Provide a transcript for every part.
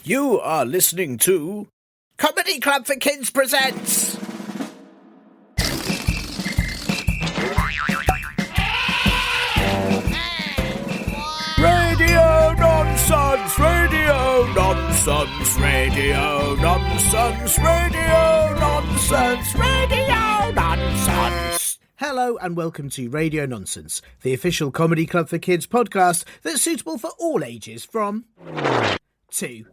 You are listening to Comedy Club for Kids presents Radio Nonsense, Radio Nonsense, Radio Nonsense, Radio Nonsense, Radio Nonsense. Hello and welcome to Radio Nonsense, the official Comedy Club for Kids podcast that's suitable for all ages from 2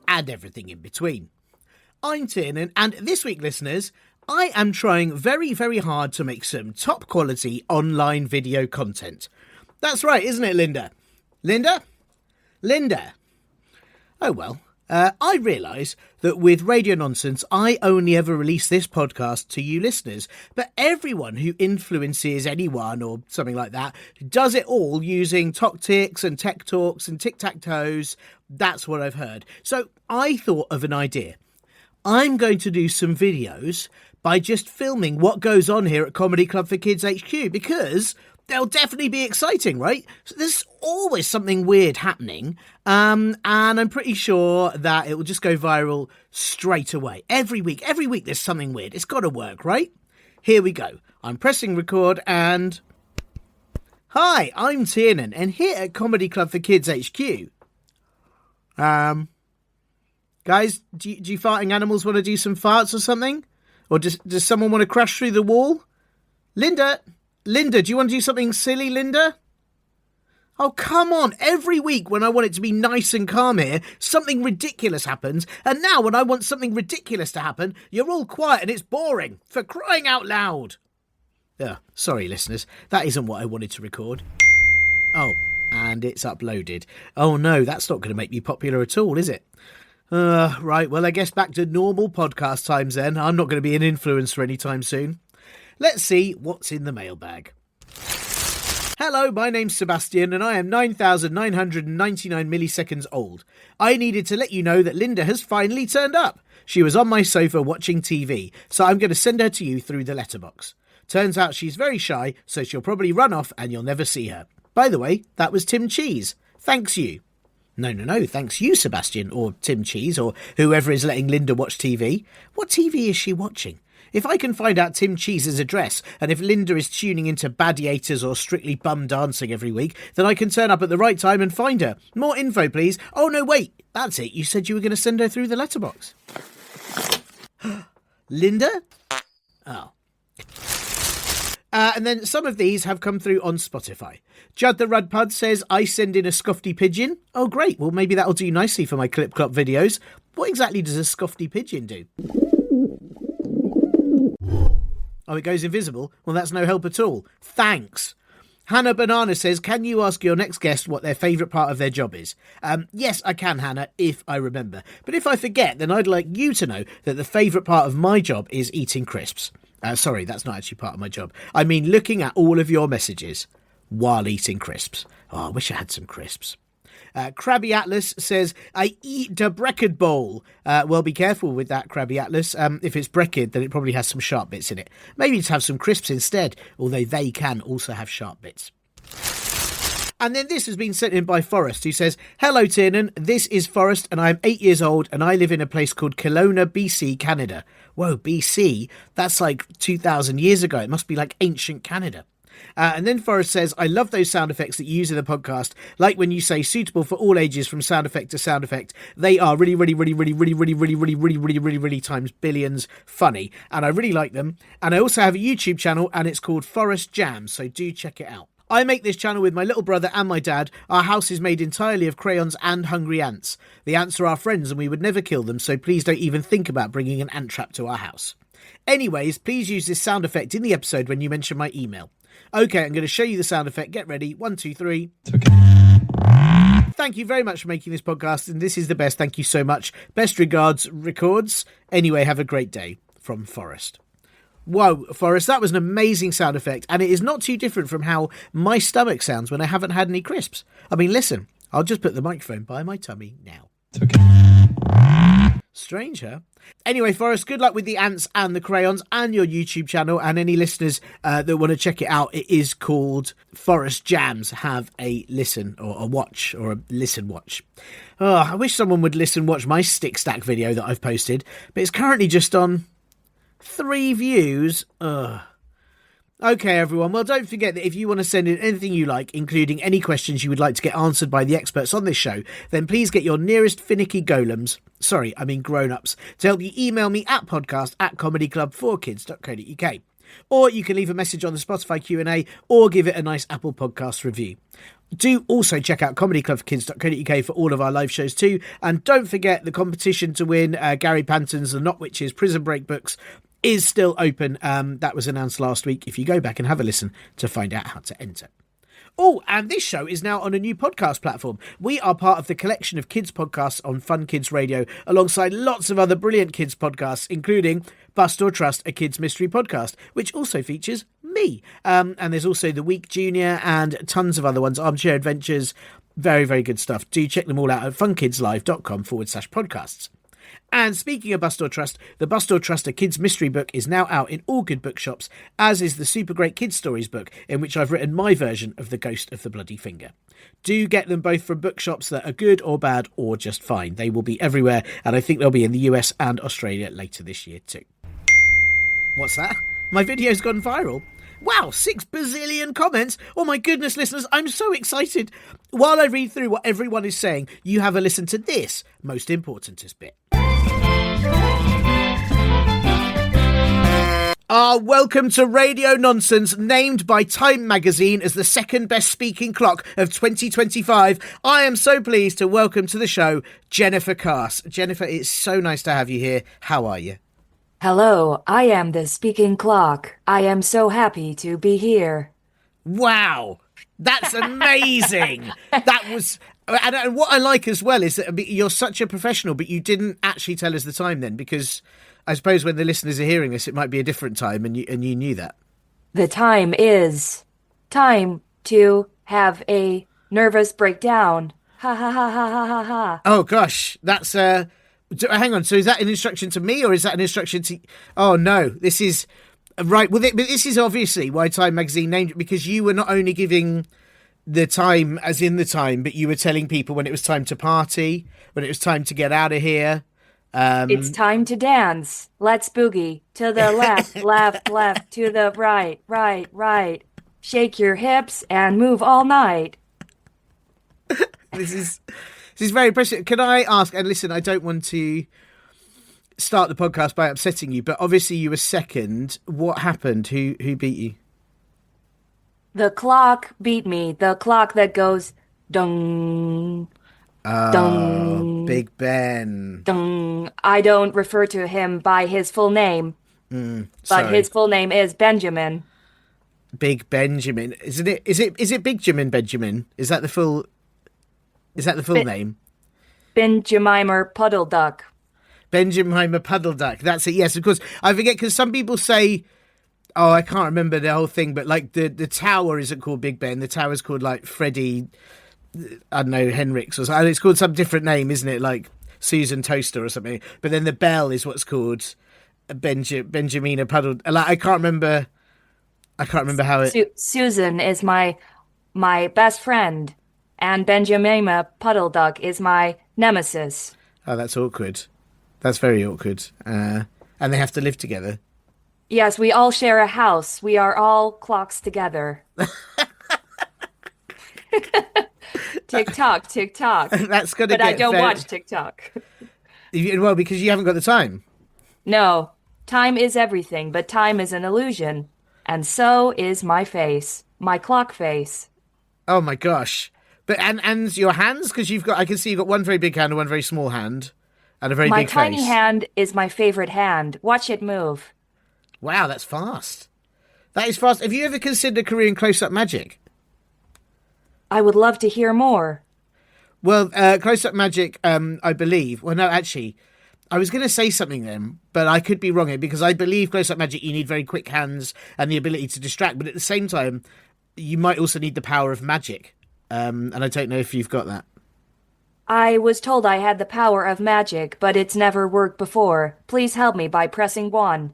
and everything in between. I'm Tiernan, and this week, listeners, I am trying very, very hard to make some top quality online video content. That's right, isn't it, Linda? Linda? Oh well, I realise that with Radio Nonsense, I only ever release this podcast to you listeners, but everyone who influences anyone or something like that does it all using Toctics and Tech Talks and Tic-Tac-Toes. That's what I've heard. So I thought of an idea. I'm going to do some videos by just filming what goes on here at Comedy Club for Kids HQ, because they'll definitely be exciting, right? So there's always something weird happening, and I'm pretty sure that it will just go viral straight away. Every week there's something weird. It's got to work, right? Here we go. I'm pressing record and... Hi, I'm Tiernan, and here at Comedy Club for Kids HQ... Guys, do you farting animals want to do some farts or something? Or does someone want to crash through the wall? Linda, do you want to do something silly, Linda? Oh, come on. Every week when I want it to be nice and calm here, something ridiculous happens. And now when I want something ridiculous to happen, you're all quiet and it's boring. For crying out loud. Sorry, listeners. That isn't what I wanted to record. Oh, and it's uploaded. Oh, no, that's not going to make me popular at all, is it? Right, well, I guess back to normal podcast times then. I'm not going to be an influencer anytime soon. Let's see what's in the mailbag. Hello, my name's Sebastian and I am 9,999 milliseconds old. I needed to let you know that Linda has finally turned up. She was on my sofa watching TV, so I'm going to send her to you through the letterbox. Turns out she's very shy, so she'll probably run off and you'll never see her. By the way, that was Tim Cheese. Thanks you. No, thanks you, Sebastian, or Tim Cheese, or whoever is letting Linda watch TV. What TV is she watching? If I can find out Tim Cheese's address, and if Linda is tuning into Badiators or Strictly Bum Dancing every week, then I can turn up at the right time and find her. More info, please. Oh, no, wait. That's it. You said you were going to send her through the letterbox. Linda? Oh. And then some of these have come through on Spotify. Judd the Rudpud says, I send in a scofty pigeon. Oh, great. Well, maybe that'll do nicely for my Clip Clop videos. What exactly does a scofty pigeon do? Oh, it goes invisible? Well, that's no help at all. Thanks. Hannah Banana says, can you ask your next guest what their favourite part of their job is? Yes, I can, Hannah, if I remember. But if I forget, then I'd like you to know that the favourite part of my job is eating crisps. Sorry, that's not actually part of my job. I mean looking at all of your messages while eating crisps. Oh, I wish I had some crisps. Krabby Atlas says, I eat the breakfast bowl. Well, be careful with that, Krabby Atlas. If it's breakfast, then it probably has some sharp bits in it. Maybe just have some crisps instead, although they can also have sharp bits. And then this has been sent in by Forrest, who says, hello, Tiernan. This is Forrest, and I'm 8 years old, and I live in a place called Kelowna, BC, Canada. Whoa, BC? That's like 2,000 years ago. It must be like ancient Canada. And then Forrest says, I love those sound effects that you use in the podcast. Like when you say suitable for all ages from sound effect to sound effect. They are really times billions funny. And I really like them. And I also have a YouTube channel and it's called Forrest Jam. So do check it out. I make this channel with my little brother and my dad. Our house is made entirely of crayons and hungry ants. The ants are our friends and we would never kill them. So please don't even think about bringing an ant trap to our house. Anyways, please use this sound effect in the episode when you mention my email. Okay, I'm going to show you the sound effect. Get ready. 1, 2, 3. Okay. Thank you very much for making this podcast, and this is the best. Thank you so much. Best regards, Records. Anyway, have a great day. From Forrest. Whoa, Forrest, that was an amazing sound effect, and it is not too different from how my stomach sounds when I haven't had any crisps. I mean, listen, I'll just put the microphone by my tummy now. Okay. Strange, huh? Anyway, Forrest, good luck with the ants and the crayons and your YouTube channel, and any listeners that want to check it out. It is called Forest Jams. Have a listen or a watch or a listen watch. Oh, I wish someone would listen watch my stick stack video that I've posted, but it's currently just on 3 views. Ugh. Okay, everyone. Well, don't forget that if you want to send in anything you like, including any questions you would like to get answered by the experts on this show, then please get your nearest finicky golems, grown-ups, to help you email me at podcast@comedyclub4kids.co.uk. Or you can leave a message on the Spotify Q&A or give it a nice Apple Podcast review. Do also check out comedyclubforkids.co.uk for all of our live shows too. And don't forget the competition to win Gary Panton's The Not Witches Prison Break books is still open. That was announced last week. If you go back and have a listen to find out how to enter. Oh, and this show is now on a new podcast platform. We are part of the collection of kids podcasts on Fun Kids Radio, alongside lots of other brilliant kids podcasts, including Bust or Trust, a kids mystery podcast, which also features me. And there's also The Week Junior and tons of other ones, Armchair Adventures. Very, very good stuff. Do check them all out at funkidslive.com/podcasts. And speaking of Bust or Trust, the Bust or Trust, a kids mystery book, is now out in all good bookshops, as is the Super Great Kids Stories book, in which I've written my version of The Ghost of the Bloody Finger. Do get them both from bookshops that are good or bad or just fine. They will be everywhere, and I think they'll be in the US and Australia later this year too. What's that? My video's gone viral. Wow, 6 bazillion comments. Oh my goodness, listeners, I'm so excited. While I read through what everyone is saying, you have a listen to this most importantest bit. Welcome to Radio Nonsense, named by Time magazine as the second best speaking clock of 2025. I am so pleased to welcome to the show Jennifer Cass. Jennifer, it's so nice to have you here. How are you? Hello, I am the speaking clock. I am so happy to be here. Wow, that's amazing. That was... And what I like as well is that you're such a professional, but you didn't actually tell us the time then, because I suppose when the listeners are hearing this, it might be a different time, and you knew that. The time is time to have a nervous breakdown. Ha ha ha ha ha ha ha. Oh gosh, that's hang on. So is that an instruction to me, or is that an instruction to? Oh no, this is right. Well, but this is obviously why Time magazine named it, because you were not only giving the time as in the time, but you were telling people when it was time to party, when it was time to get out of here. It's time to dance. Let's boogie. To the left, left, left. To the right, right, right. Shake your hips and move all night. This is very impressive. Can I ask, and listen, I don't want to start the podcast by upsetting you, but obviously you were second. What happened? Who beat you? The clock beat me. The clock that goes dung. Dung. Big Ben. Dung. I don't refer to him by his full name, but his full name is Benjamin. Big Benjamin, isn't it? Is it Big Jimin Benjamin? Is that the full name? Benjamimer Puddle Duck. Benjamimer Puddle Duck. That's it. Yes, of course. I forget because some people say, oh, I can't remember the whole thing, but like the tower isn't called Big Ben. The tower's called like Freddie, I don't know, Henricks or something. It's called some different name, isn't it? Like Susan Toaster or something. But then the bell is what's called Benjamina Puddle. Like I can't remember how it. Susan is my best friend, and Benjamina Puddle Duck is my nemesis. Oh, that's awkward. That's very awkward. And they have to live together. Yes, we all share a house. We are all clocks together. TikTok. That's gonna. But I don't watch TikTok. Well, because you haven't got the time. No, time is everything, but time is an illusion, and so is my face, my clock face. Oh my gosh! But and your hands, because I can see you've got one very big hand and one very small hand, and a very big face. My tiny hand is my favorite hand. Watch it move. Wow, that's fast. That is fast. Have you ever considered a career in close-up magic? I would love to hear more. Well, close-up magic, I believe. Well, no, actually, I was going to say something then, but I could be wrong here, because I believe close-up magic, you need very quick hands and the ability to distract, but at the same time, you might also need the power of magic. And I don't know if you've got that. I was told I had the power of magic, but it's never worked before. Please help me by pressing 1.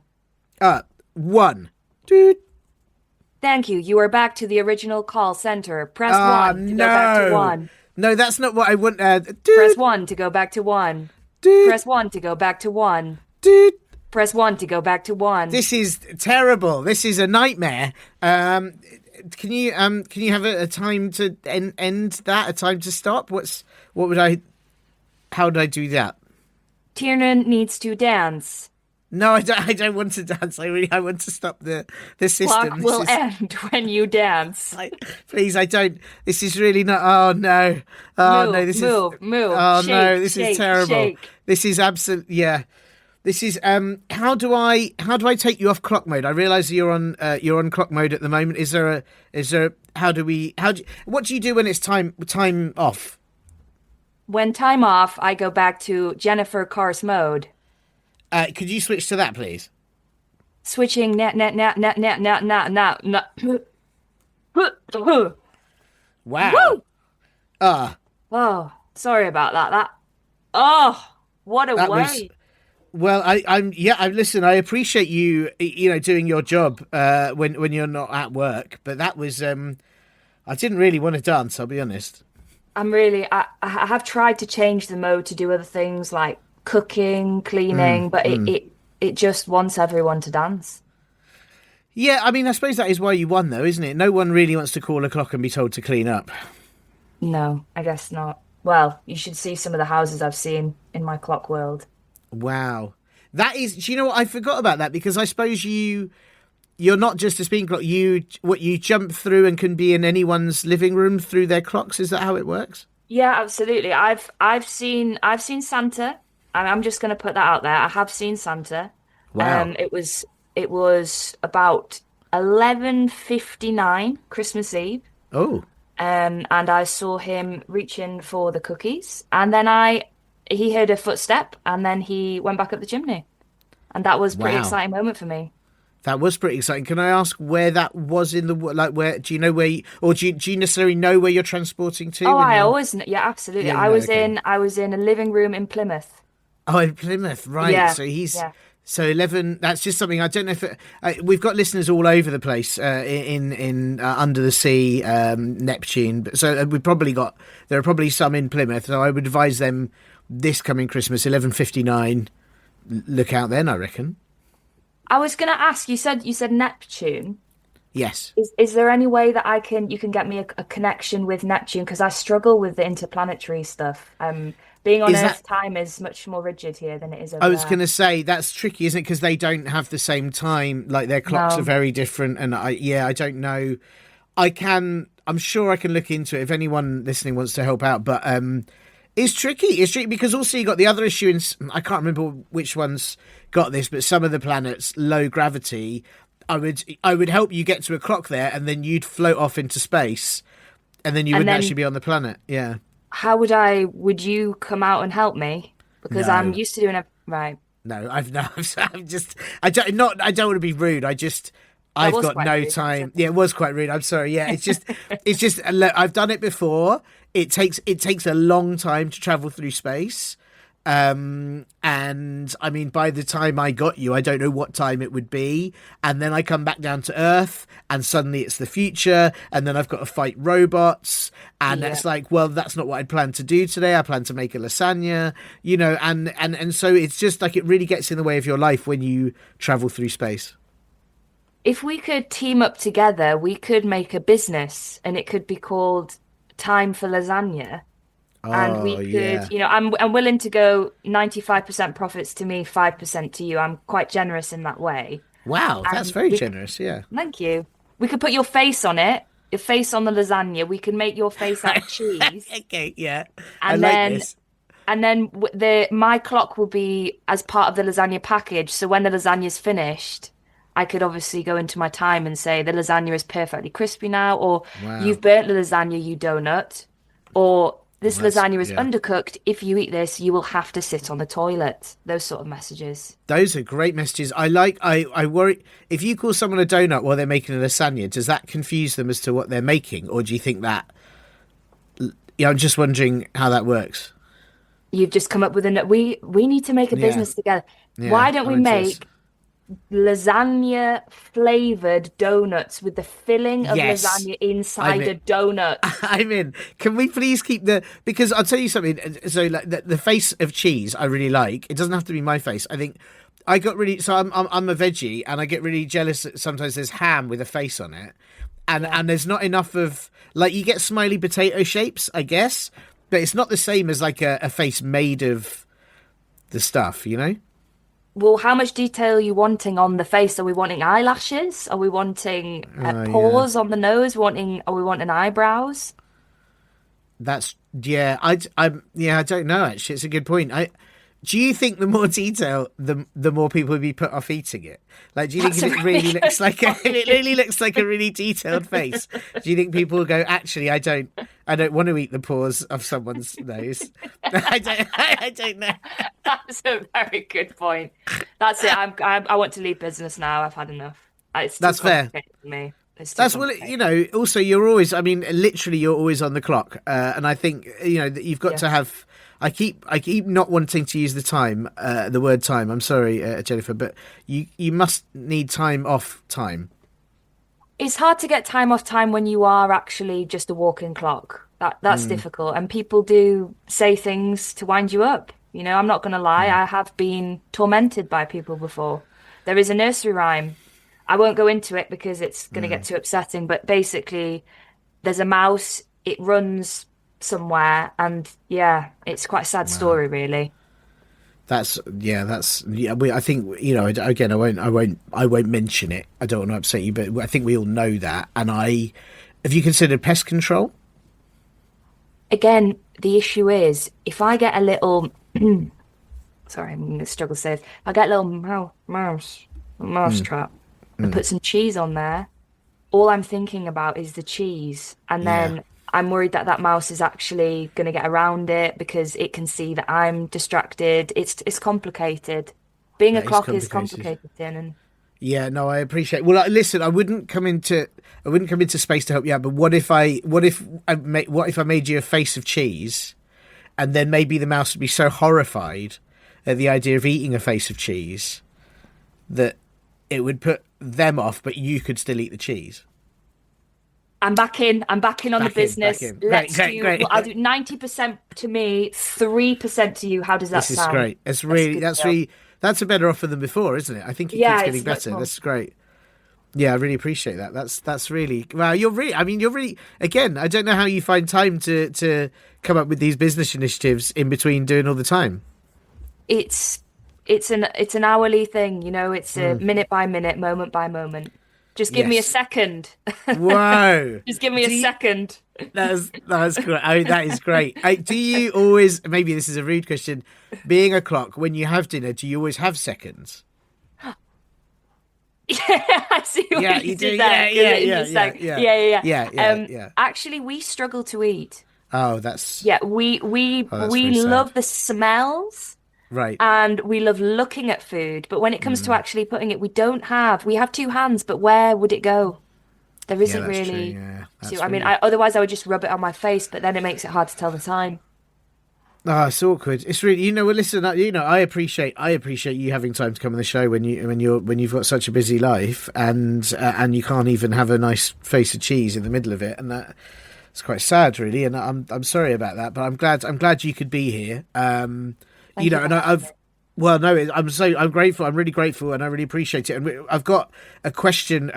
1. Dude. Thank you. You are back to the original call center. Press Ah, 1 to go back to no. 1. No, that's not what I want. Press Dude. 1 to go back to 1. Dude. Press 1 to go back to 1. Dude. Press 1 to go back to 1. This is terrible. This is a nightmare. Can you have a time to end that? A time to stop? How would I do that? Tiernan needs to dance. No, I don't want to dance. I want to stop the system. Clock will end when you dance. Please, I don't. This is really not. Oh no. Oh Move, no. This move, is. move. Oh Shake, no. This shake, is terrible. shake. This is absolute. Yeah. This is. How do I take you off clock mode? I realise you're on clock mode at the moment. What do you do when it's time off? When time off, I go back to Jennifer Cars mode. Could you switch to that, please? Switching net. Wow. Woo! Oh, sorry about that. Oh, what a That way. was. Well, listen. I appreciate you, doing your job when you're not at work. But that was, I didn't really want to dance. I'll be honest. I have tried to change the mode to do other things like cooking, cleaning, but it just wants everyone to dance. Yeah, I mean, I suppose that is why you won, though, isn't it? No one really wants to call a clock and be told to clean up. No, I guess not. Well, you should see some of the houses I've seen in my clock world. Wow, that is. Do you know what? I forgot about that because I suppose you're not just a spin clock. You jump through and can be in anyone's living room through their clocks. Is that how it works? Yeah, absolutely. I've seen Santa. And I'm just going to put that out there. I have seen Santa. Wow. It was about 11:59 Christmas Eve. Oh. And I saw him reaching for the cookies, and then he heard a footstep, and then he went back up the chimney, and that was a pretty exciting moment for me. That was pretty exciting. Can I ask where that was in the where? Do you know where, or do you necessarily know where you're transporting to? Oh, I always yeah, absolutely. Yeah, I was okay. I was in a living room in Plymouth. Oh, in Plymouth, right? Yeah, So he's yeah. so 11. That's just something I don't know if we've got listeners all over the place in under the sea, Neptune. So there are probably some in Plymouth. So I would advise them this coming Christmas, 11:59. Look out then, I reckon. I was gonna ask. You said Neptune. Yes. Is there any way that you can get me a connection with Neptune? Because I struggle with the interplanetary stuff. Being on Earth, time is much more rigid here than it is over I was there. going to say that's tricky, isn't it? Because they don't have the same time. Like their clocks are very different, and I don't know. I'm sure I can look into it if anyone listening wants to help out. But it's tricky. It's tricky because also you got the other issue. I can't remember which ones got this, but some of the planets low gravity. I would help you get to a clock there, and then you'd float off into space, and then you wouldn't actually be on the planet. Yeah. How would you come out and help me? Because No. I'm used to doing it right. No, I'm just, I don't want to be rude. I've was got quite no rude, time. Yeah, it was quite rude. I'm sorry. Yeah, it's just, look, I've done it before. It takes a long time to travel through space. And I mean, by the time I got you, I don't know what time it would be. And then I come back down to Earth and suddenly it's the future. And then I've got to fight robots. And it's like, well, that's not what I'd planned to do today. I planned to make a lasagna, and so it's just like, it really gets in the way of your life when you travel through space. If we could team up together, we could make a business and it could be called Time for Lasagna. And we could, I'm willing to go 95% profits to me, 5% to you. I'm quite generous in that way. Wow, that's very generous. Yeah. Thank you. We could put your face on it, your face on the lasagna. We can make your face out of cheese. Okay, yeah. And then my clock will be as part of the lasagna package. So when the lasagna's finished, I could obviously go into my time and say the lasagna is perfectly crispy now, or you've burnt the lasagna, you donut, or this lasagna is undercooked. If you eat this, you will have to sit on the toilet. Those sort of messages. Those are great messages. I worry if you call someone a donut while they're making a lasagna, does that confuse them as to what they're making? Or do you think that, I'm just wondering how that works. You've just come up with a we need to make a Yeah, business together. yeah, Why don't I'm we into this. make lasagna flavored donuts with the filling of Yes, lasagna I'm inside in. a donut? I'm in. Can we please keep the? Because I'll tell you something. So like the face of cheese, I really like. It doesn't have to be my face. I think I got really. So I'm a veggie, and I get really jealous that sometimes there's ham with a face on it, Yeah. and there's not enough of like you get smiley potato shapes, I guess, but it's not the same as like a face made of the stuff, you know? Well, how much detail are you wanting on the face? Are we wanting eyelashes? Are we wanting Yeah. pores on the nose? Are we wanting eyebrows? That's yeah. I'm yeah. I don't know. Actually, it's a good point. I do you think the more detail, the more people would be put off eating it? Like, do you think That's if a it really really good looks like a, if it point. really looks like a really detailed face, do you think people will go? Actually, I don't want to eat the pores of someone's nose. I don't know. That's a very good point. That's it. I want to leave business now. I've had enough. It's too That's fair. complicated for me. It's too That's well, you complicated. know. Also, you're always. I mean, literally, you're always on the clock, and I think you know that you've got to Yes. have. I keep not wanting to use the word time. I'm sorry, Jennifer, but you must need time off time. It's hard to get time off time when you are actually just a walking clock. That's Mm, difficult. And people do say things to wind you up. You know, I'm not going to lie, mm, I have been tormented by people before. There is a nursery rhyme. I won't go into it because it's going to get mm. too upsetting, but basically there's a mouse, it runs somewhere, and yeah, it's quite a sad Wow. story, really. That's yeah. That's yeah. I think you know. Again, I won't mention it. I don't want to upset you, but I think we all know that. And I, have you considered pest control? Again, the issue is if I get a little sorry, I'm gonna struggle to say this. If I get a little mouse Mm, trap and mm. put some cheese on there, all I'm thinking about is the cheese. And Yeah, then I'm worried that that mouse is actually going to get around it because it can see that I'm distracted. It's complicated. Being a that is clock is complicated. complicated, and Yeah, no, I appreciate. Well, listen, I wouldn't come into space to help you out. But what if I made you a face of cheese, and then maybe the mouse would be so horrified at the idea of eating a face of cheese that it would put them off, but you could still eat the cheese. I'm back in. I'm back in on the Back business. in. Great, Let's great, do, well, great. I'll do 90% to me, 3% to you. How does that This is sound? great. That's a good deal. That's a better offer than before, isn't it? I think it keeps Yeah, getting it's much better. more. That's great. Yeah, I really appreciate that. That's really wow. You're really. I mean, you're really. Again, I don't know how you find time to come up with these business initiatives in between doing all the time. It's it's an hourly thing, you know, it's a Mm. minute by minute, moment by moment. Just give me a Yes. second. Whoa. Just give me a Do you, second. that's great. Oh, that is great. Do you always? Maybe this is a rude question. Being a clock, when you have dinner, do you always have seconds? Yeah, I see Yeah, what you you do. did there. Yeah, Give yeah, it in yeah, a yeah, sec. yeah, Yeah, yeah, yeah, yeah. yeah, yeah. Actually, we struggle to eat. Oh, that's Yeah, we oh, that's we very sad. love the smells Right. and we love looking at food, but when it comes to Mm. actually putting it, we have two hands, but where would it go? There Yeah, isn't that's true. really Yeah, to, that's I mean, really. otherwise I would just rub it on my face, but then it makes it hard to tell the time. Oh, it's awkward. It's really, you know. Well, listen, you know, I appreciate you having time to come on the show when you've got such a busy life, and you can't even have a nice face of cheese in the middle of it, and that it's quite sad, really. And I'm sorry about that, but I'm glad you could be here. You Thank you know, for and having me. I've well, no, I'm grateful. I'm really grateful, and I really appreciate it. And I've got a question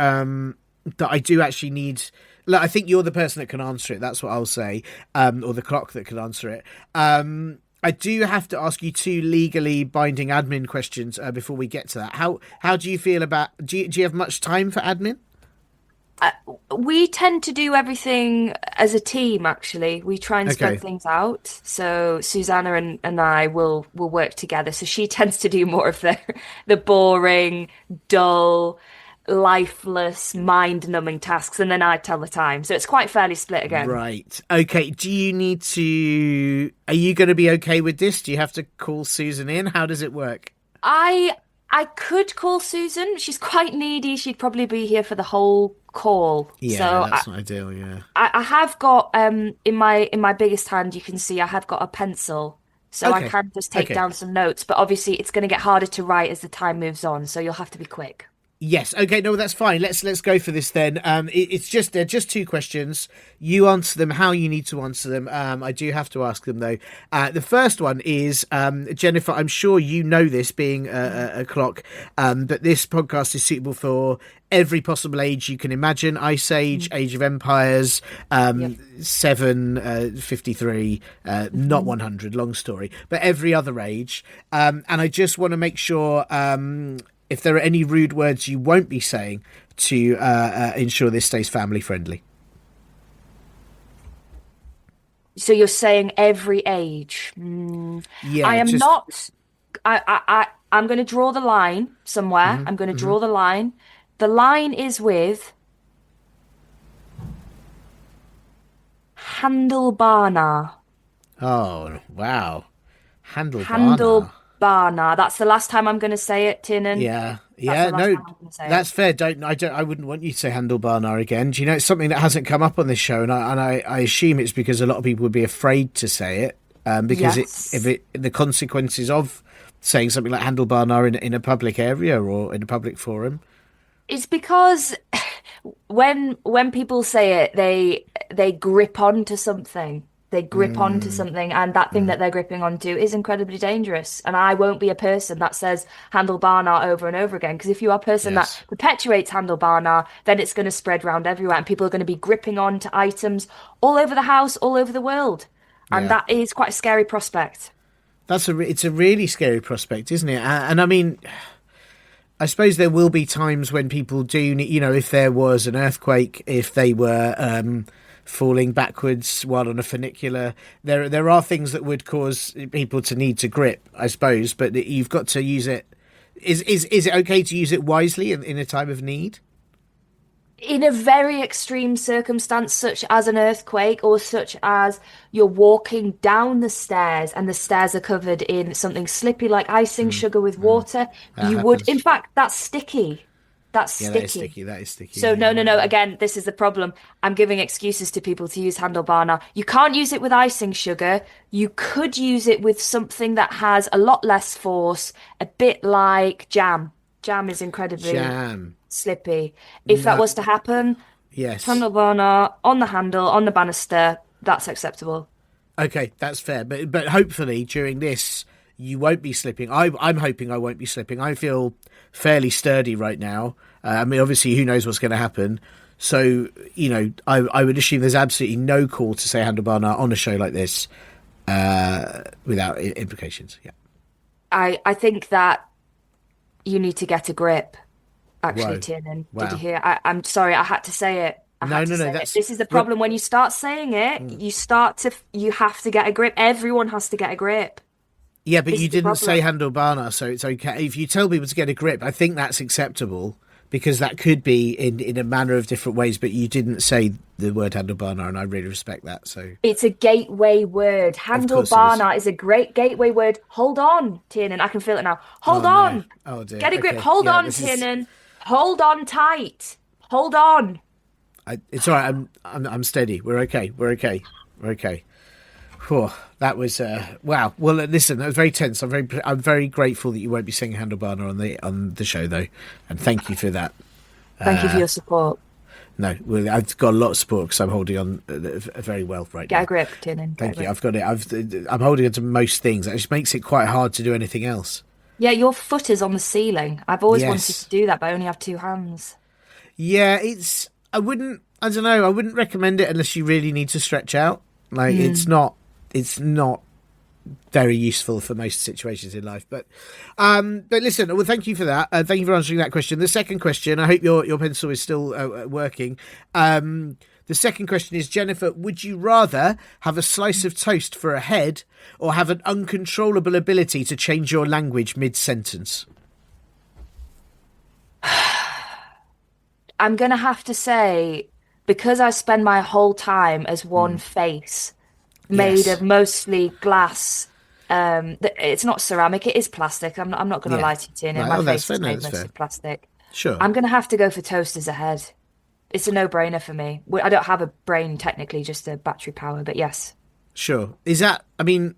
that I do actually need. Look, I think you're the person that can answer it. That's what I'll say, or the clock that can answer it. I do have to ask you two legally binding admin questions before we get to that. How do you feel about? Do you have much time for admin? Uh, we tend to do everything as a team, actually. We try and spread Okay, things out. So Susanna and I will work together. So she tends to do more of the boring, dull, lifeless, mind-numbing tasks, and then I tell the time. So it's quite fairly split again. right. Okay. Do you need to? Are you going to be okay with this? Do you have to call Susan in? How does it work? I I could call Susan. She's quite needy. She'd probably be here for the whole call. Yeah, So that's not ideal. Yeah. I have got in my biggest hand you can see I have got a pencil. So I Okay. can just take Okay. down some notes, but obviously it's going to get harder to write as the time moves on, so you'll have to be quick. Yes. Okay. No, that's fine. Let's go for this then. It's just they're just two questions. You answer them how you need to answer them. I do have to ask them though. The first one is Jennifer. I'm sure you know this, being a clock, but this podcast is suitable for every possible age you can imagine. Ice Age, Mm. Age of Empires, Yep. 753, not 100. Long story, but every other age. And I just want to make sure. If there are any rude words you won't be saying to ensure this stays family friendly. So you're saying every age. I Yeah, am just not. I'm going to draw the line somewhere. I'm going to draw the line. The line is with handlebarna. oh wow, handlebar. Handlebarna. That's the last time I'm going to say it, Tiernan. Yeah, That's yeah, the last no, time I'm going to say it. that's fair. I wouldn't want you to say handlebar again. Do you know it's something that hasn't come up on this show, and I assume it's because a lot of people would be afraid to say it, because Yes. the consequences of saying something like handlebar in a public area or in a public forum. It's because when people say it, they grip onto something. They grip onto Mm, something, and that thing mm, that they're gripping onto is incredibly dangerous. And I won't be a person that says handlebarna over and over again, because if you are a person that yes, perpetuates handlebarna, then it's going to spread around everywhere, and people are going to be gripping onto items all over the house, all over the world, and yeah. that is quite a scary prospect. It's a really scary prospect, isn't it? And I mean, I suppose there will be times when people do need, if there was an earthquake, if they were falling backwards while on a funicular, there are things that would cause people to need to grip, I suppose. But you've got to use it. Is it okay to use it wisely in a time of need? In a very extreme circumstance, such as an earthquake, or such as you're walking down the stairs and the stairs are covered in something slippy like icing Mm, sugar with mm. water, That you would, in happens. fact, that's sticky. That's Yeah, that is sticky. sticky. That is sticky. So Yeah, no, no, yeah, no. yeah. Again, this is the problem. I'm giving excuses to people to use handlebar now. You can't use it with icing sugar. You could use it with something that has a lot less force, a bit like jam. Jam is incredibly Jam. slippy. If that No. was to happen, Yes. handlebar on the handle, on the banister, that's acceptable. Okay, that's fair. But hopefully during this you won't be slipping. I'm hoping I won't be slipping. I feel fairly sturdy right now. I mean, obviously, who knows what's going to happen. So I would assume there's absolutely no call to say handlebar on a show like this without implications. Yeah. I think that you need to get a grip, actually, Whoa. Tiernan. Did you Wow. hear? I'm sorry, I had to say it. I No, had to no, no. say it. That's This is the but problem. When you start saying it, mm. you have to get a grip. Everyone has to get a grip. Yeah, but This you is the didn't say problem. handlebar, so it's okay. If you tell people to get a grip, I think that's acceptable because that could be in a manner of different ways. But you didn't say the word handlebar, and I really respect that. So It's a gateway word. of course it is. Handlebar is a great gateway word. Hold on, Tiernan. I can feel it now. Hold Oh no. on. Oh dear. Get a grip. Okay. Hold Yeah, on, this is. Tiernan. Hold on tight. Hold on. It's all right. I'm steady. We're okay. We're okay. We're okay. Whew, that was wow. Well, listen, that was very tense. I'm very grateful that you won't be singing handlebar on the show though, and thank you for that. Thank you for your support. No, well, I've got a lot of support because I'm holding on very well right Get a now. grip, Tiernan. Get a Thank you. grip. I've got it. I'm holding on to most things. It just makes it quite hard to do anything else. Yeah, your foot is on the ceiling. I've always wanted to Yes. do that, but I only have two hands. Yeah. It's. I wouldn't. I don't know. I wouldn't recommend it unless you really need to stretch out. Like it's Mm. not. It's not very useful for most situations in life. But listen, well, thank you for that. Thank you for answering that question. The second question, I hope your pencil is still working. The second question is, Jennifer, would you rather have a slice of toast for a head or have an uncontrollable ability to change your language mid-sentence? I'm gonna have to say, because I spend my whole time as one Mm. face, made of Yes. mostly glass. It's not ceramic, it is plastic. I'm not gonna Yeah. lie to you, Tina. Right. My Oh, that's face fair. is No, made that's mostly fair. of plastic. Sure. I'm gonna have to go for toast as a head. It's a no-brainer for me. I don't have a brain technically, just a battery power, but yes. Sure. Is that, I mean,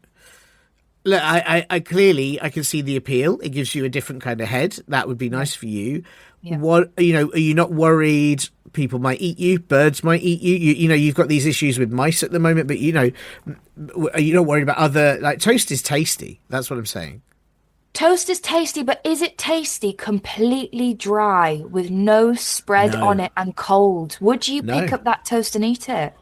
Look, I clearly I can see the appeal. It gives you a different kind of head. That would be Yeah. nice for you. Yeah. What, are you not worried people might eat you? Birds might eat you. You've got these issues with mice at the moment, but are you not worried about other, like, toast is tasty. That's what I'm saying. Toast is tasty, but is it tasty completely dry with no spread on No, it and cold? Would you pick no. up that toast and eat it?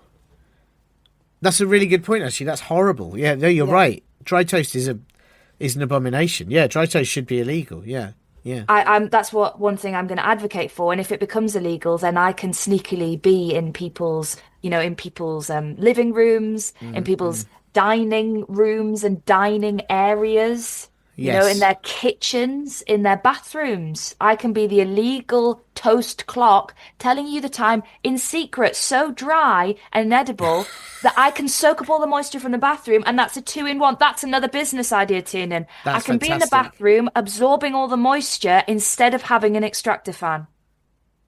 That's a really good point, actually. That's horrible. Yeah, no, you're Yeah. right. Dry toast is an abomination. Yeah, dry toast should be illegal. Yeah, yeah. I'm that's what one thing I'm going to advocate for. And if it becomes illegal, then I can sneakily be in people's living rooms, in people's dining rooms and dining areas, in Yes. their kitchens, in their bathrooms. I can be the illegal toast clock telling you the time in secret, so dry and inedible that I can soak up all the moisture from the bathroom, and that's a two-in-one. That's another business idea, Tiernan. I That's can be in the fantastic. bathroom absorbing all the moisture instead of having an extractor fan.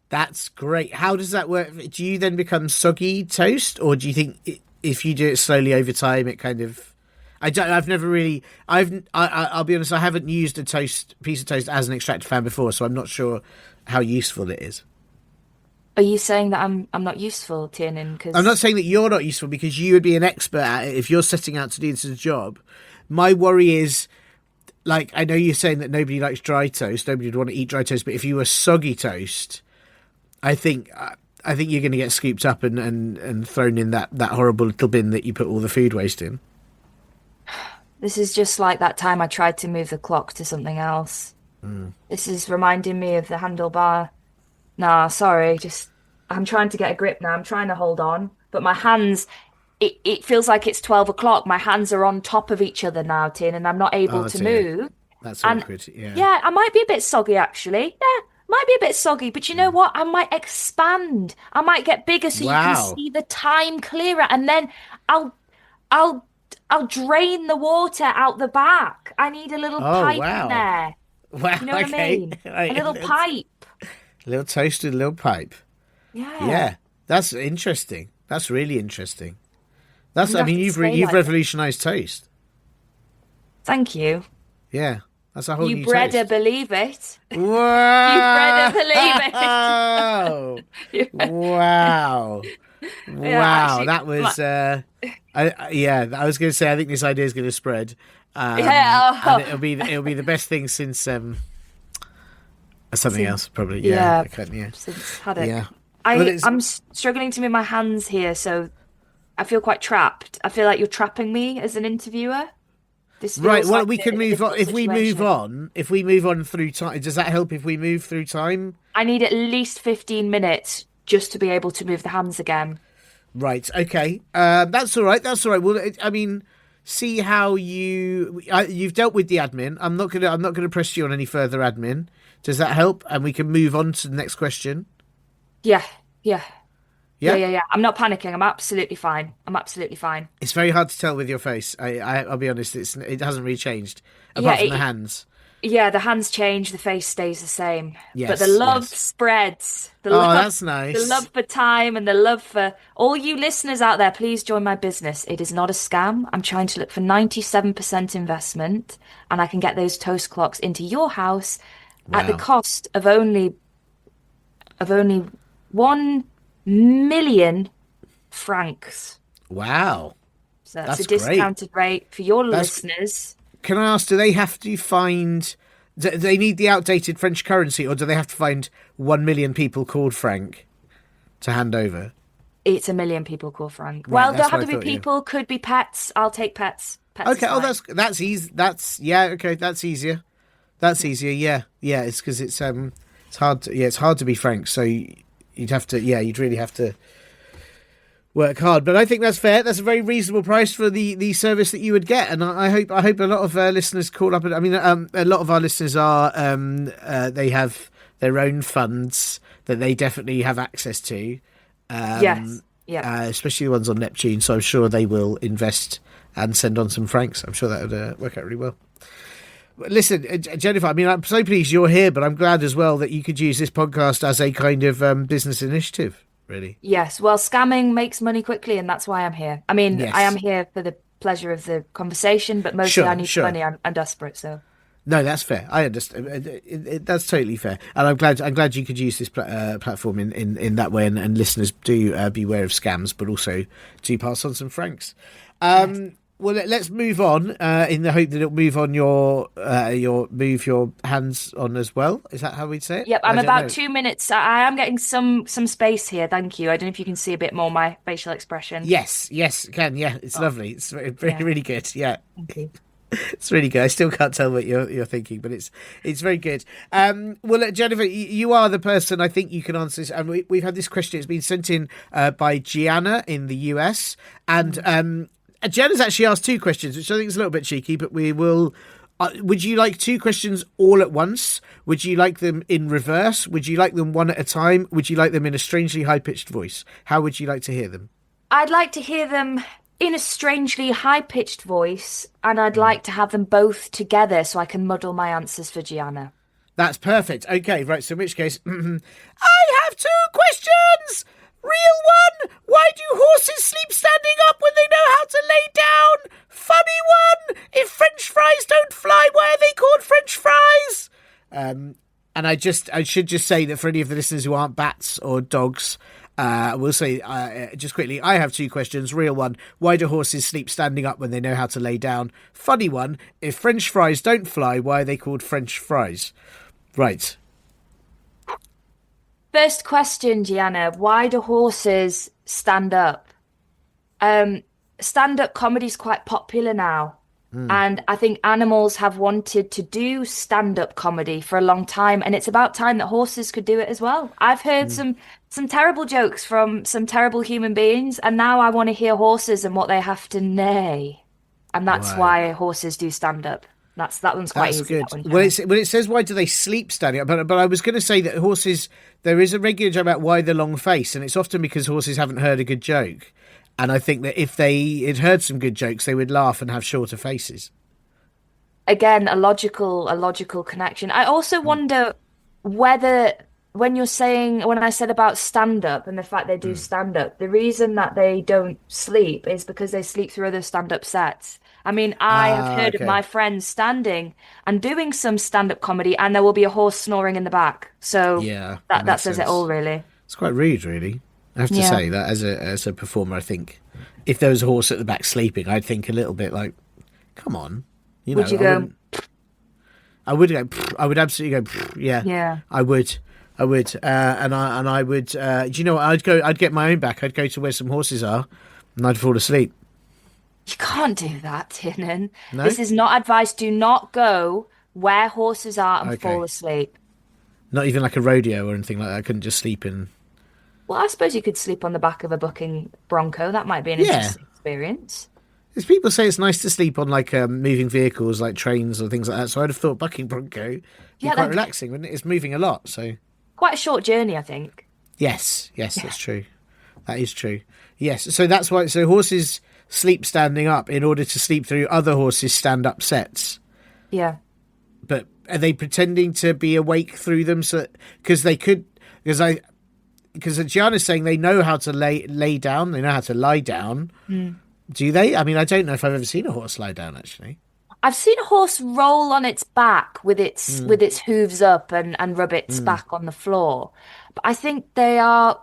That's great. How does that work? Do you then become soggy toast, or do you think if you do it slowly over time, it kind of? I don't. I've never really. I'll be honest. I haven't used a piece of toast as an extractor fan before, so I'm not sure how useful it is. Are you saying that I'm not useful, Tiernan? I'm not Because saying that you're not useful because you would be an expert at it if you're setting out to do this as a job. My worry is, like, I know you're saying that nobody likes dry toast, nobody would want to eat dry toast, but if you were soggy toast, I think you're going to get scooped up and thrown in that horrible little bin that you put all the food waste in. this is just like that time I tried to move the clock to something else. This is reminding me of the handlebar. Nah, sorry, just I'm trying to get a grip now. I'm trying to hold on, but my hands, it feels like it's 12 o'clock. My hands are on top of each other now, Tin, and I'm not able Oh to dear, move. that's And awkward. Yeah. yeah, I might be a bit soggy actually. Yeah, might be a bit soggy, but you know what? I might expand. I might get bigger so you can Wow. see the time clearer, and then I'll I'll I'll drain the water out the back. I need a little Oh pipe in wow. there. Wow. You know what I Okay. mean? A Right. little pipe. Little toast with a little pipe. Yeah. Yeah, that's interesting. That's really interesting. I'm That's. gonna I have mean, to stay you've like that. revolutionised toast. Thank you. Yeah, that's a whole You new better toast. believe it. You better believe it. Wow! Yeah, Wow! yeah, Wow! actually, That was. Yeah, I was going to say. I think this idea is going to spread, yeah, and oh, it'll be the best thing since something since else probably. Yeah, yeah, I can't. Yeah, since had it. yeah. Well, it's I'm struggling to move my hands here, so I feel quite trapped. I feel like you're trapping me as an interviewer. This right. feels Well, like we can a move on. difficult If we move situation. on, through time, does that help? If we move through time, I need at least 15 minutes just to be able to move the hands again. right? Okay. That's all right. That's all right. Well, I mean, see how you've dealt with the admin. I'm not gonna press you on any further admin. Does that help? And we can move on to the next question. Yeah, yeah, Yeah. yeah. I'm not panicking. I'm absolutely fine. I'm absolutely fine. It's very hard to tell with your face. I'll be honest. It hasn't really changed Yeah, apart from the hands. yeah, the hands change, the face stays the same. But the Yes. love Yes. spreads. Oh, that's The nice. love for time and the love for all you listeners out there, please join my business. It is not a scam. I'm trying to look for 97% investment, and I can get those toast clocks into your house at the Wow. cost of only 1 million francs. Wow. So that's a That's great. discounted rate for your That's. listeners. Can I ask? Do they have to find? Do they need the outdated French currency, or do they have to find 1 million people called Frank to hand over? It's 1 million people call Frank. Right. Well, That's don't what have I to be thought. Yeah. people, could be pets. I'll take pets. Pets is Okay. Oh, fine. that's easy. That's yeah. Okay. That's easier. That's easier. Yeah. Yeah. It's because it's hard. It's hard to be Frank. So you'd have to. Yeah. You'd really have to work hard. But I think that's fair. That's a very reasonable price for the service that you would get. And I hope a lot of listeners call up. I mean, a lot of our listeners are they have their own funds that they definitely have access to. Yes. Yeah. Especially the ones on Neptune. So I'm sure they will invest and send on some francs. I'm sure that would work out really well. Listen, Jennifer, I mean, I'm so pleased you're here, but I'm glad as well that you could use this podcast as a kind of business initiative, really. Yes. Well, scamming makes money quickly, and that's why I'm here. I mean, I am Yes. here for the pleasure of the conversation, but mostly I need Sure. money. I'm desperate, so. No, that's fair. I understand. That's totally fair, and I'm glad you could use this platform in that way. And listeners do beware of scams, but also do pass on some francs. Yes. Well, let's move on in the hope that it'll move on your hands on as well. Is that how we'd say it? Yep, I I'm don't about know. 2 minutes. I am getting some space here. Thank you. I don't know if you can see a bit more my facial expression. Yes, can. Yeah, it's lovely. It's Yeah. really good. Yeah. Thank you. It's really good. I still can't tell what you're thinking, but it's very good. Well, Jennifer, you are the person I think you can answer this. And we've had this question. It's been sent in by Gianna in the US, and Gianna's actually asked 2 questions, which I think is a little bit cheeky. But we will. Would you like 2 questions all at once? Would you like them in reverse? Would you like them one at a time? Would you like them in a strangely high-pitched voice? How would you like to hear them? I'd like to hear them in a strangely high-pitched voice, and I'd like to have them both together so I can muddle my answers for Gianna. That's perfect. Okay, right. So in which case, I have 2 questions. Real one. Why do horses sleep standing up when they know how to lay down? Funny one. If French fries don't fly, why are they called French fries? And I should just say that for any of the listeners who aren't bats or dogs, we'll say just quickly, I have 2 questions. Real one, why do horses sleep standing up when they know how to lay down? Funny one, if French fries don't fly, why are they called French fries? Right. First question, Gianna. Why do horses stand up? Stand-up comedy is quite popular now. And I think animals have wanted to do stand-up comedy for a long time, and it's about time that horses could do it as well. I've heard some terrible jokes from some terrible human beings, and now I want to hear horses and what they have to neigh. And that's Right. why horses do stand-up. That one's quite That's easy. good. That one, Well, Gianna. it says why do they sleep standing up, but I was going to say that horses, there is a regular joke about why the long face, and it's often because horses haven't heard a good joke. And I think that if they had heard some good jokes, they would laugh and have shorter faces. Again, a logical connection. I also wonder whether when I said about stand up and the fact they do stand up, the reason that they don't sleep is because they sleep through other stand up sets. I mean, I have heard of Okay. my friends standing and doing some stand up comedy, and there will be a horse snoring in the back. So Yeah, that makes says it sense. all, really. It's quite rude, really. I have to Yeah. say that as a performer, I think if there was a horse at the back sleeping, I'd think a little bit like, come on, Would you I go? wouldn't. I would go. I would absolutely go. Yeah, Yeah. I would. And I would. Do you know what? I'd go. I'd get my own back. I'd go to where some horses are, and I'd fall asleep. You can't do that, Tiernan. No. This is not advice. Do not go where horses are and Okay. fall asleep. Not even like a rodeo or anything like that. I couldn't just sleep in. Well, I suppose you could sleep on the back of a bucking bronco. That might be an Yeah. interesting experience. There's people say it's nice to sleep on like moving vehicles, like trains or things like that. So I'd have thought bucking bronco would be Yeah, quite relaxing, wouldn't it? It's moving a lot, so. Quite a short journey, I think. Yes, that's true. That is true. Yes, so that's why. So horses sleep standing up in order to sleep through other horses' stand-up sets. Yeah. But are they pretending to be awake through them? So because they could, because Gianna's saying they know how to lay down. They know how to lie down. Do they? I mean, I don't know if I've ever seen a horse lie down. Actually, I've seen a horse roll on its back with its hooves up and rub its back on the floor. But I think they're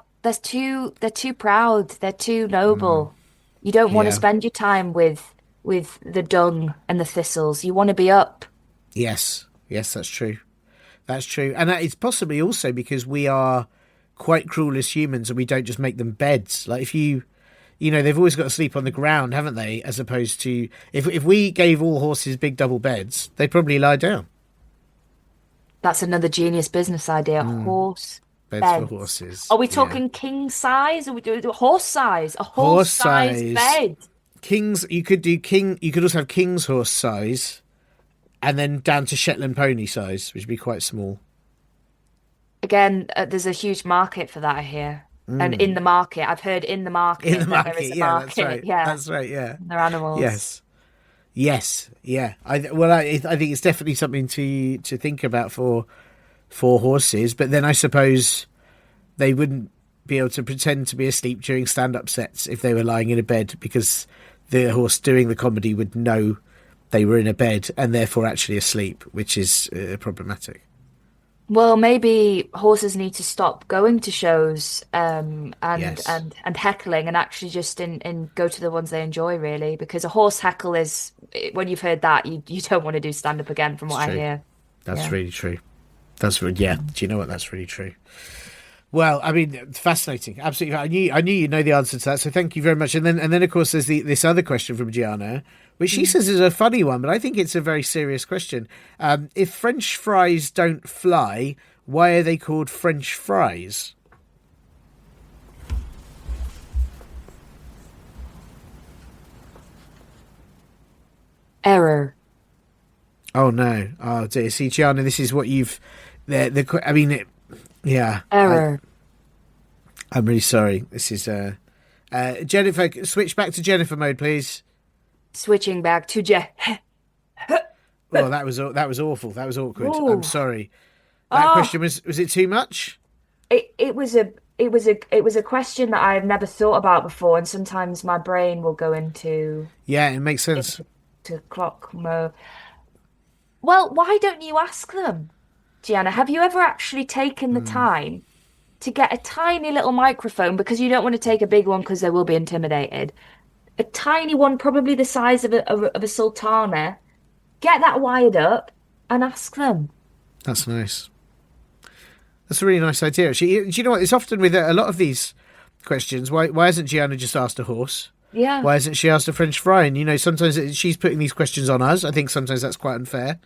too proud. They're too noble. You don't want to Yeah. spend your time with the dung and the thistles. You want to be up. yes, that's true. That's true, and that is possibly also because we are quite cruel as humans, and we don't just make them beds. Like if they've always got to sleep on the ground, haven't they? As opposed to if we gave all horses big double beds, they'd probably lie down. That's another genius business idea. Horse Beds beds. for horses. Are we Yeah. talking king size? Are we doing horse size? A Horse horse size size. bed. Kings? You could do king. You could also have king's horse size, and then down to Shetland pony size, which would be quite small. Again, there's a huge market for that here. And in the market, I've heard in the market In the that there market, is a yeah, market. that's right. Yeah, That's right. Yeah. they're animals. Yes, yeah. I think it's definitely something to think about for horses. But then I suppose they wouldn't be able to pretend to be asleep during stand-up sets if they were lying in a bed because the horse doing the comedy would know they were in a bed and therefore actually asleep, which is problematic. Well, maybe horses need to stop going to shows Yes, and heckling and actually just in go to the ones they enjoy really because a horse heckle is when you've heard that you don't want to do stand up again from it's what I true. hear. That's Yeah. really true. Yeah. Do you know what? That's really true. Well, I mean, fascinating. Absolutely. I knew you know the answer to that. So thank you very much. And then of course there's this other question from Gianna, which she Mm. says is a funny one, but I think it's a very serious question. If French fries don't fly, why are they called French fries? Error. Oh no. Oh dear. See, Gianna, this is what you've. I mean, yeah. Error. I'm really sorry. This is Jennifer. Switch back to Jennifer mode, please. Switching back to Je. Oh, that was awful. That was awkward. I'm Ooh. sorry. That Oh, question was it too much? it was a question that I've never thought about before, and sometimes my brain will go Yeah, it makes sense. into to clock mode. Well, why don't you ask them, Gianna? Have you ever actually taken the time to get a tiny little microphone because you don't want to take a big one because they will be intimidated? A tiny one, probably the size of a sultana. Get that wired up and ask them. That's nice. That's a really nice idea. Actually, do you know what? It's often with a lot of these questions. Why hasn't Gianna just asked a horse? Yeah. Why hasn't she asked a French fry? And sometimes she's putting these questions on us. I think sometimes that's quite unfair.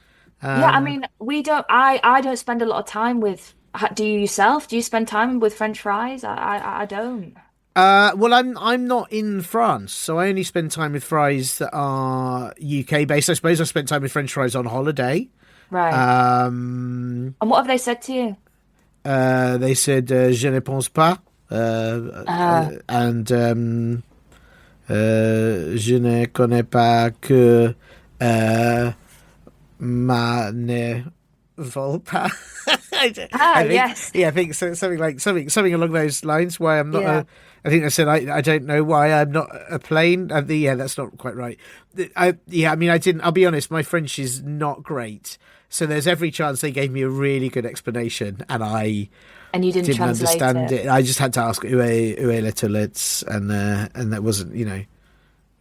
Yeah, I mean, we don't. I don't spend a lot of time with. Do you yourself? Do you spend time with French fries? I don't. Well, I'm not in France, so I only spend time with fries that are UK based. I suppose I spent time with French fries on holiday. Right. And what have they said to you? They said "Je ne pense pas," Uh, and "Je ne connais pas que ma ne vole pas." I think, yes. yeah, I think so, something along those lines. Why I'm not Yeah. I think I said I don't know why I'm not a plane. Yeah, that's not quite right. I mean, I didn't. I'll be honest. My French is not great, so there's every chance they gave me a really good explanation, and I And you didn't didn't translate understand it. it. I just had to ask où est les toilettes, and that wasn't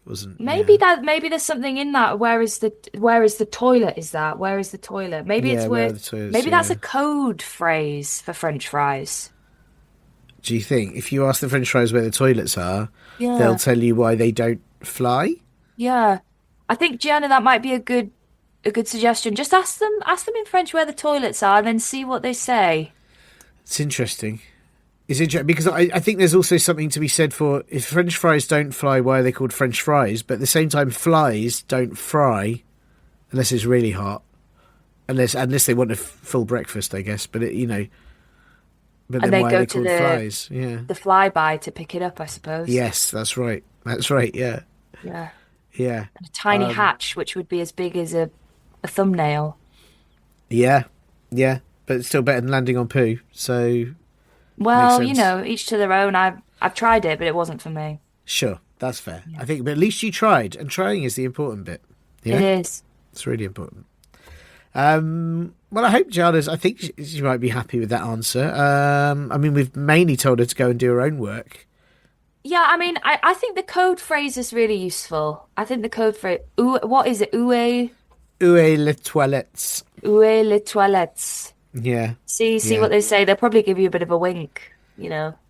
wasn't yeah Maybe there's something in that. Where is the toilet? Is that where is the toilet? Maybe it's yeah where are worth. the toilets, Maybe that's yeah. a code phrase for French fries. Do you think if you ask the French fries where the toilets are, they'll Yeah. tell you why they don't fly? Yeah. I think Gianna, that might be a good suggestion. Just ask them in French where the toilets are and then see what they say. It's interesting. It's interesting because I think there's also something to be said for if French fries don't fly, why are they called French fries? But at the same time, flies don't fry unless it's really hot, unless they want a full breakfast, I guess. But but And then they why are go they to called flies? Yeah. the flyby to pick it up, I suppose. Yes, that's right. That's right. Yeah. Yeah. Yeah. And a tiny hatch, which would be as big as a thumbnail. Yeah. Yeah. But it's still better than landing on poo. So makes Well, sense. each to their own. I've tried it, but it wasn't for me. Sure, that's fair. Yeah. I think, but at least you tried, and trying is the important bit. It Yeah, is. it's really important. Well, I hope Gianna's. I think she might be happy with that answer. I mean, we've mainly told her to go and do her own work. Yeah, I mean, I think the code phrase is really useful. I think the code phrase, what is it? Où est les toilettes? Où est les toilettes? Yeah, See yeah. what they say. They'll probably give you a bit of a wink.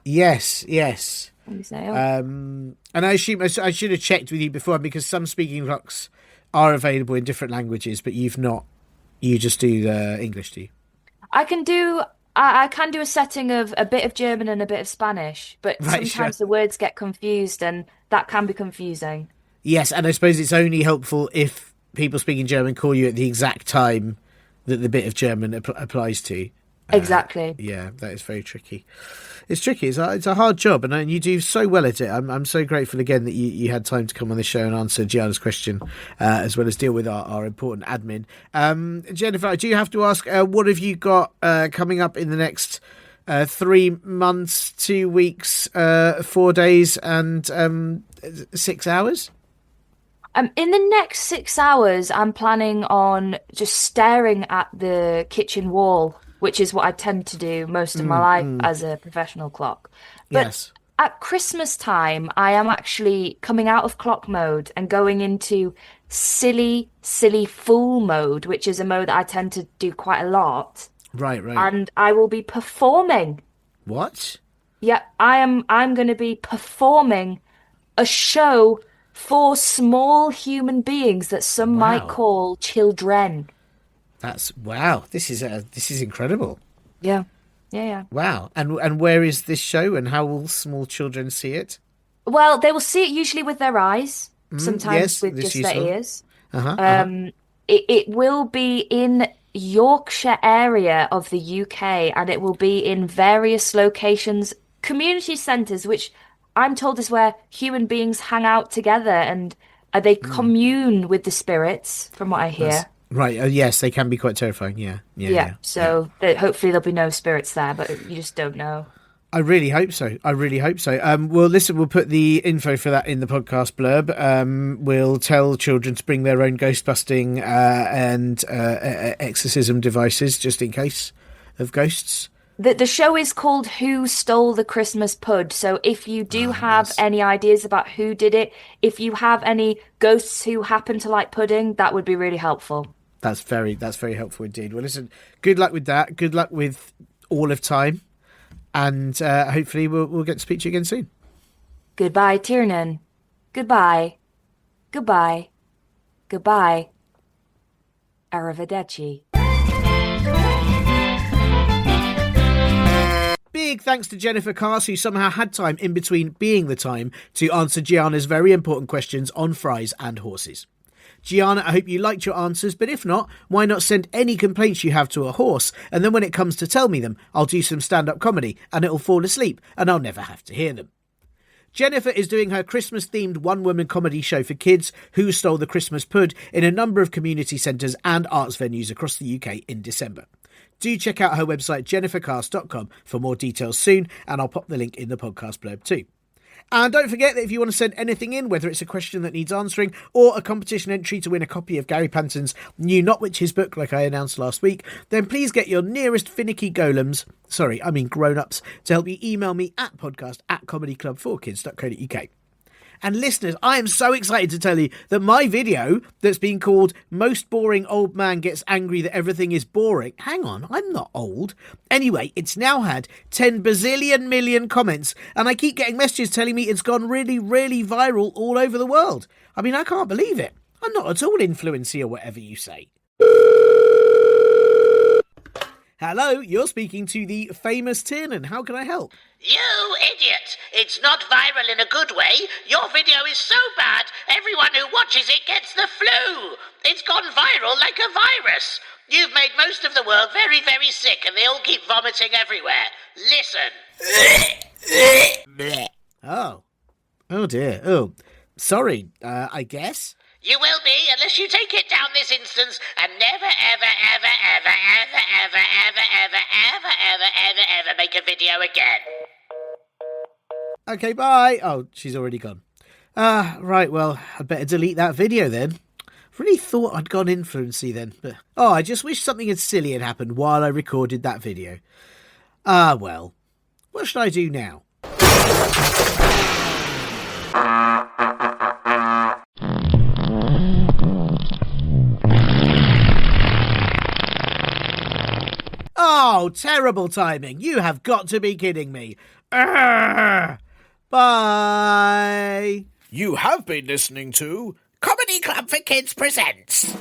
Yes, yes. And you say, oh, And I assume I should have checked with you before because some speaking blocks are available in different languages, but you've not. You just do the English, do you? I can do. I can do a setting of a bit of German and a bit of Spanish, but Right, sure. sometimes the words get confused, and that can be confusing. Yes, and I suppose it's only helpful if people speaking German call you at the exact time that the bit of German applies to. Exactly. Yeah, that is very tricky. It's tricky. It's a hard job, and you do so well at it. I'm so grateful again that you had time to come on the show and answer Gianna's question, as well as deal with our important admin. Jennifer, I do have to ask, what have you got coming up in the next 3 months, 2 weeks, 4 days, and 6 hours? In the next 6 hours, I'm planning on just staring at the kitchen wall, which is what I tend to do most of my life as a professional clock. But Yes. at Christmas time, I am actually coming out of clock mode and going into silly, silly fool mode, which is a mode that I tend to do quite a lot. Right. And I will be performing. What? Yeah, I'm going to be performing a show for small human beings that some might Wow. call children. Wow. This is incredible. Yeah. Yeah, yeah. Wow. And where is this show, and how will small children see it? Well, they will see it usually with their eyes, sometimes Yes, with this just their useful. ears. Uh-huh. It will be in Yorkshire area of the UK, and it will be in various locations, community centres, which I'm told is where human beings hang out together and they commune with the spirits, from what I That's hear. right. Yes, they can be quite terrifying. Yeah. Yeah, Yeah. so hopefully there'll be no spirits there, but you just don't know. I really hope so. I really hope so. Well, listen, we'll put the info for that in the podcast blurb. We'll tell children to bring their own ghost busting and exorcism devices just in case of ghosts. The show is called Who Stole the Christmas Pud? So if you do have Yes. any ideas about who did it, if you have any ghosts who happen to like pudding, that would be really helpful. That's very helpful indeed. Well, listen, good luck with that. Good luck with all of time. And hopefully we'll get to speak to you again soon. Goodbye, Tiernan. Goodbye. Goodbye. Goodbye. Arrivederci. Big thanks to Jennifer Cars, who somehow had time in between being the time to answer Gianna's very important questions on fries and horses. Gianna, I hope you liked your answers, but if not, why not send any complaints you have to a horse, and then when it comes to tell me them, I'll do some stand-up comedy, and it'll fall asleep, and I'll never have to hear them. Jennifer is doing her Christmas-themed one-woman comedy show for kids, Who Stole the Christmas Pud, in a number of community centres and arts venues across the UK in December. Do check out her website, jennifercast.com, for more details soon, and I'll pop the link in the podcast blurb too. And don't forget that if you want to send anything in, whether it's a question that needs answering or a competition entry to win a copy of Gary Panton's new Not Witches book, like I announced last week, then please get your nearest finicky grown-ups, to help you email me at podcast@comedyclub4kids.co.uk. And listeners, I am so excited to tell you that my video that's been called Most Boring Old Man Gets Angry That Everything Is Boring. Hang on, I'm not old. Anyway, it's now had 10 bazillion million comments, and I keep getting messages telling me it's gone really, really viral all over the world. I mean, I can't believe it. I'm not at all influency or whatever you say. Hello, you're speaking to the famous Tiernan. How can I help? You idiot! It's not viral in a good way. Your video is so bad, everyone who watches it gets the flu. It's gone viral like a virus. You've made most of the world very, very sick, and they all keep vomiting everywhere. Listen. Oh dear. Oh, sorry, I guess. You will be, unless you take it down this instance and never, ever, ever, ever, ever, ever, ever, ever, ever, ever, ever, ever make a video again. Okay, bye. Oh, she's already gone. Right, well, I'd better delete that video then. Really thought I'd gone influency then, but... Oh, I just wish something as silly had happened while I recorded that video. Well, what should I do now? Oh, terrible timing. You have got to be kidding me. Bye. You have been listening to Comedy Club for Kids presents.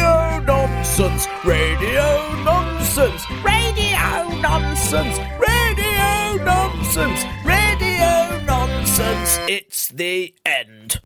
Radio nonsense, radio nonsense, radio nonsense, radio nonsense, radio nonsense. It's the end.